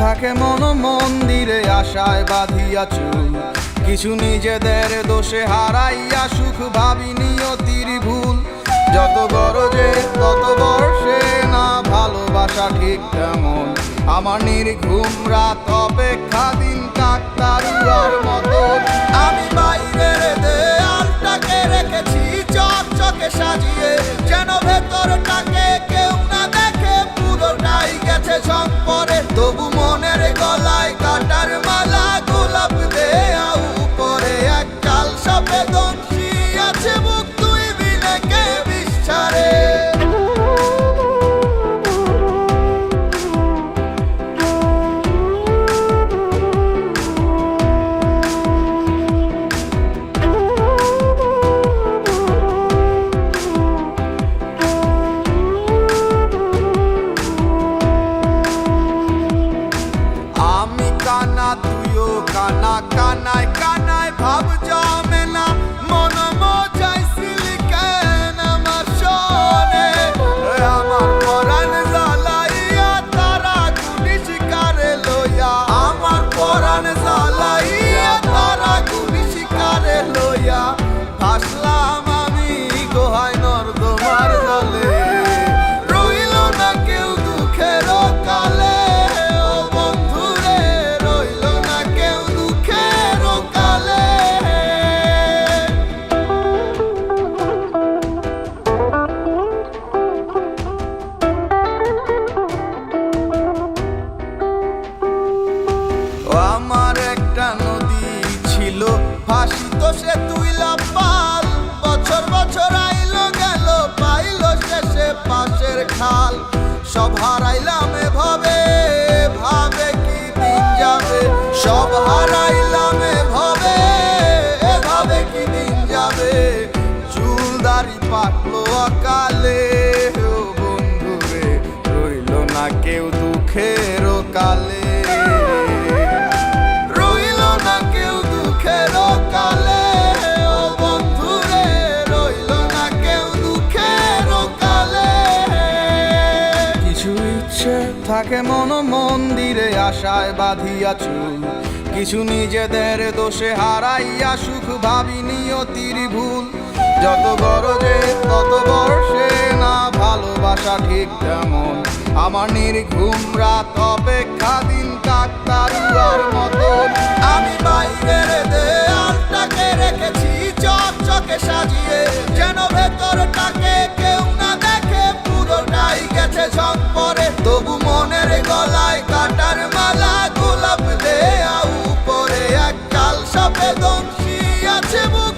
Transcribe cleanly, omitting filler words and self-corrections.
থাকে মন মন্দিরে আশায় বাঁধিয়া চুল, কিছু নিজেদের দোষে হারাইয়া সুখ ভাবি নিয়তির ভুল। যত গরজে তত বর্ষে না ভালোবাসা ঠিক তেমন, আমার নির্ঘুম রাত অপেক্ষা দিন কাকতারুয়ার মতো। আমি বাইরের দেয়ালটাকে রেখেছি চকচকে সাজিয়ে, যেন ভেতরটাকে কেউ না দেখে পুরোটাই গেছে ঝং পরে। তবু মনের গলায় কাটার মালা গোলাপ দেয়া উপরে এক কাল সাপে দংশী আছে মুখ তুই বিনে কে বিষ্ঠারে। কানা তুইও কানা, কানায় কানায় ভাব জমে না, মন মজাইছিলি কেন আমার শোনে। আমার পরাণ জ্বালাইয়া তারা গুলি শিকারে লইয়া, আমার পরাণ জ্বালাইয়া তারা গুলি শিকারে লইয়া। ভাসলাম আমি গোহায় নর্দমার জলে, রইল না কেউ দুঃখের কালে। আমার একটা নদী ছিল ভাসিত সে তুইলা পাল, বছর বছর আইলো গেল পাইল শেষে পাশের খাল। সব হারাইলাম এভাবে ভাবে কি দিন যাবে, সব হারাইলাম এভাবে কি দিন যাবে। চুল দাড়ি পাকলো অকালে, ও বন্ধু রে রইল না কেউ দুঃখের কালে। থাকে মন মন্দিরে আশায় বাঁধিয়া চুল, কিছু নিজেদের দোষে হারাইয়া সুখ ভাবি নিয়তির ভুল। যত গরজে তত বর্ষে না ভালোবাসা ঠিক তেমন, আমার নির্ঘুম রাত অপেক্ষা দিন কাকতারুয়ার মতো। আমি বাইরের দেয়ালটাকে রেখেছি চকচকে সাজিয়ে, যেন ভেতরটাকে কেউ না দেখে পুরোটাই গেছে ঝং পরে। তবু মনের গলায় কাটার মালা গোলাপ দেয়া উপরে এক কাল সাপে দংশী আছে মুখ